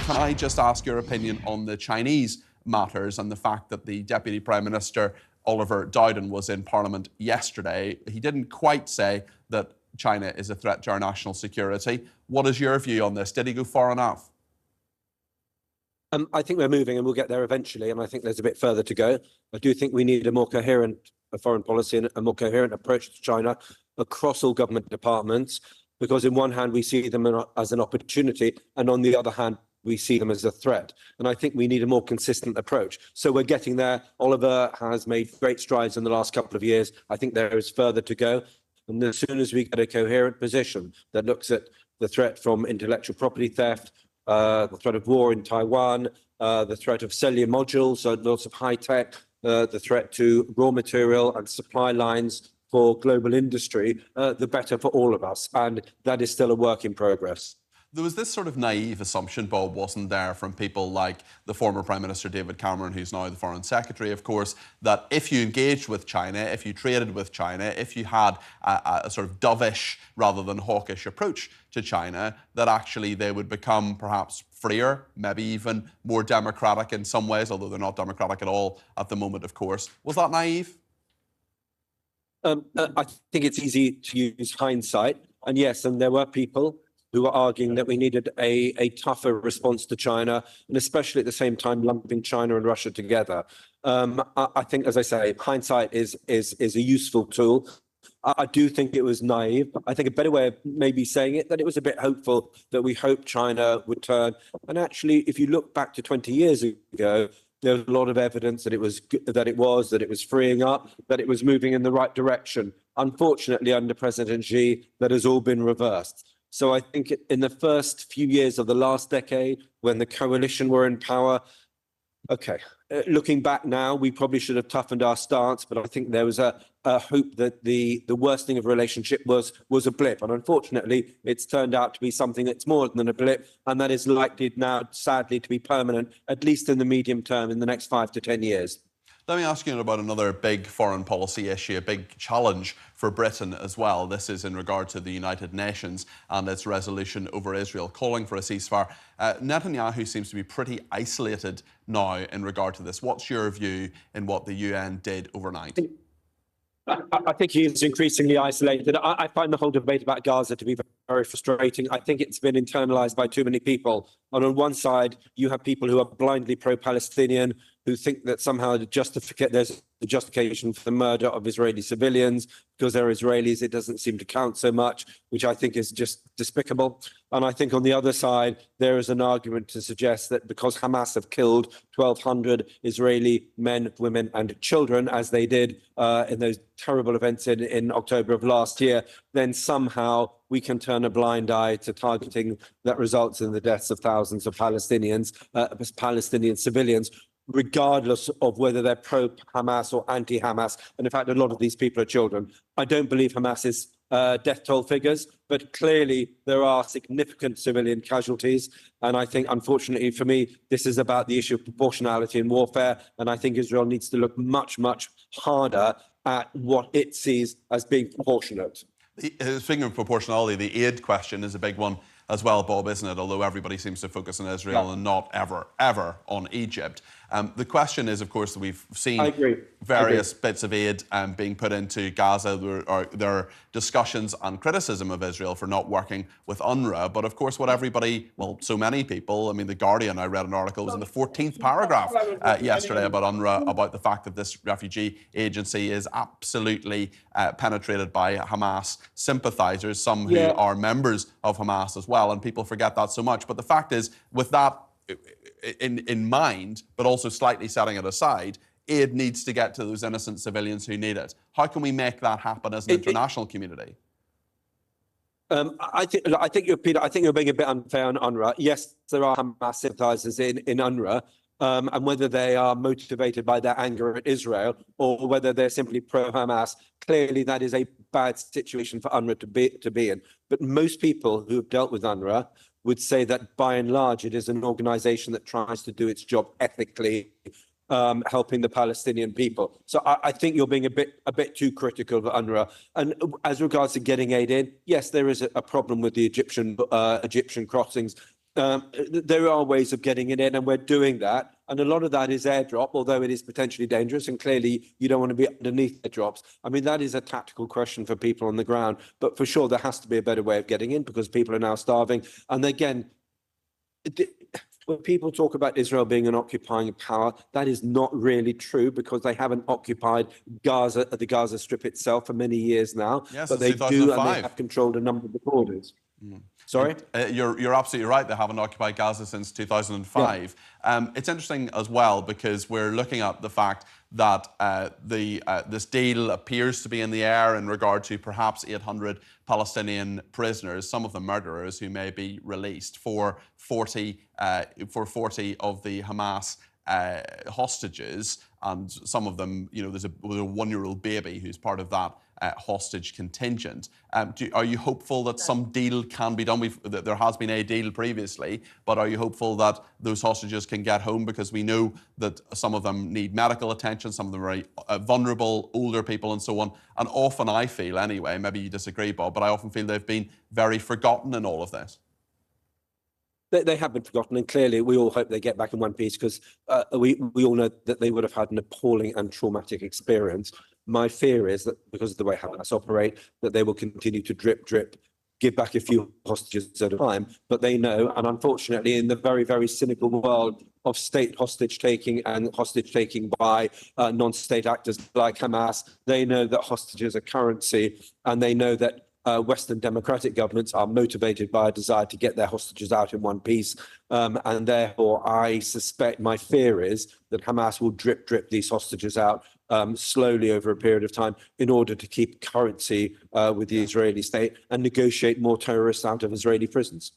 can I just ask your opinion on the Chinese matters and the fact that the Deputy Prime Minister, Oliver Dowden, was in Parliament yesterday? He didn't quite say that China is a threat to our national security. What is your view on this? Did he go far enough? I think we're moving, and we'll get there eventually, and I think there's a bit further to go. I do think we need a more coherent foreign policy and a more coherent approach to China across all government departments, because in one hand we see them as an opportunity, and on the other hand we see them as a threat. And I think we need a more consistent approach. So we're getting there. Oliver has made great strides in the last couple of years. I think there is further to go. And as soon as we get a coherent position that looks at the threat from intellectual property theft, the threat of war in Taiwan, the threat of cellular modules, so lots of high tech, the threat to raw material and supply lines for global industry, the better for all of us. And that is still a work in progress. There was this sort of naive assumption, Bob, wasn't there, from people like the former Prime Minister David Cameron, who's now the Foreign Secretary, of course, that if you engaged with China, if you traded with China, if you had a sort of dovish rather than hawkish approach to China, that actually they would become perhaps freer, maybe even more democratic in some ways, although they're not democratic at all at the moment, of course. Was that naive? I think it's easy to use hindsight. And yes, and there were people who were arguing that we needed a tougher response to China, and especially at the same time lumping China and Russia together. I think, as I say, hindsight is a useful tool. I do think it was naive. I think a better way of maybe saying it, that it was a bit hopeful, that we hoped China would turn. And actually, if you look back to 20 years ago, there was a lot of evidence that it was freeing up, that it was moving in the right direction. Unfortunately, under President Xi, that has all been reversed. So I think in the first few years of the last decade, when the coalition were in power, okay, looking back now, we probably should have toughened our stance, but I think there was a hope that the worsening of relationship was a blip. And unfortunately, it's turned out to be something that's more than a blip, and that is likely now, sadly, to be permanent, at least in the medium term, in the next 5 to 10 years. Let me ask you about another big foreign policy issue, a big challenge for Britain as well. This is in regard to the United Nations and its resolution over Israel calling for a ceasefire. Netanyahu seems to be pretty isolated now in regard to this. What's your view in what the UN did overnight? I think he is increasingly isolated. I find the whole debate about Gaza to be very frustrating. I think it's been internalized by too many people. And on one side, you have people who are blindly pro-Palestinian, who think that somehow there's the justification for the murder of Israeli civilians. Because they're Israelis, it doesn't seem to count so much, which I think is just despicable. And I think on the other side, there is an argument to suggest that because Hamas have killed 1,200 Israeli men, women and children, as they did in those terrible events in October of last year, then somehow we can turn a blind eye to targeting that results in the deaths of thousands of Palestinians, Palestinian civilians, regardless of whether they're pro-Hamas or anti-Hamas. And in fact, a lot of these people are children. I don't believe Hamas's death toll figures, but clearly there are significant civilian casualties. And I think, unfortunately for me, this is about the issue of proportionality in warfare. And I think Israel needs to look much, much harder at what it sees as being proportionate. Speaking of proportionality, the aid question is a big one as well, Bob, isn't it? Although everybody seems to focus on Israel and not ever on Egypt. The question is, of course, that we've seen various bits of aid being put into Gaza. There are discussions and criticism of Israel for not working with UNRWA. But of course, what everybody, well, so many people, I mean, The Guardian, I read an article, was in the 14th paragraph yesterday about UNRWA, about the fact that this refugee agency is absolutely penetrated by Hamas sympathizers, some who are members of Hamas as well. And people forget that so much. But the fact is, with that in mind, but also slightly setting it aside, aid needs to get to those innocent civilians who need it. How can we make that happen as an international community? I think you're being a bit unfair on UNRWA. Yes, there are Hamas sympathizers in UNRWA, and whether they are motivated by their anger at Israel or whether they're simply pro-Hamas, clearly that is a bad situation for UNRWA to be in. But most people who have dealt with UNRWA would say that by and large it is an organization that tries to do its job ethically, helping the Palestinian people. So I think you're being a bit too critical of UNRWA. And as regards to getting aid in, yes, there is a problem with the Egyptian crossings. there are ways of getting it in, and we're doing that. And a lot of that is airdrop, although it is potentially dangerous. And clearly, you don't want to be underneath airdrops. I mean, that is a tactical question for people on the ground. But for sure, there has to be a better way of getting in because people are now starving. And again, when people talk about Israel being an occupying power, that is not really true because they haven't occupied Gaza, the Gaza Strip itself for many years now. Yes, but they do, and they have controlled a number of the borders. Sorry? You're absolutely right. They haven't occupied Gaza since 2005. Yeah. It's interesting as well because we're looking at the fact that this deal appears to be in the air in regard to perhaps 800 Palestinian prisoners, some of them murderers, who may be released for 40 of the Hamas hostages, and some of them, you know, there's a 1-year-old baby who's part of that hostage contingent. Are you hopeful that some deal can be done? There has been a deal previously, but are you hopeful that those hostages can get home? Because we know that some of them need medical attention, some of them are very vulnerable, older people and so on. And often I feel, anyway, maybe you disagree, Bob, but I often feel they've been very forgotten in all of this. They have been forgotten, and clearly we all hope they get back in one piece because we all know that they would have had an appalling and traumatic experience. My fear is that because of the way Hamas operate, that they will continue to drip, give back a few hostages at a time. But they know, and unfortunately, in the very, very cynical world of state hostage taking and hostage taking by non-state actors like Hamas, they know that hostages are currency, and they know that Western democratic governments are motivated by a desire to get their hostages out in one piece. And therefore, I suspect, my fear is that Hamas will drip these hostages out slowly over a period of time in order to keep currency with the Israeli state and negotiate more terrorists out of Israeli prisons.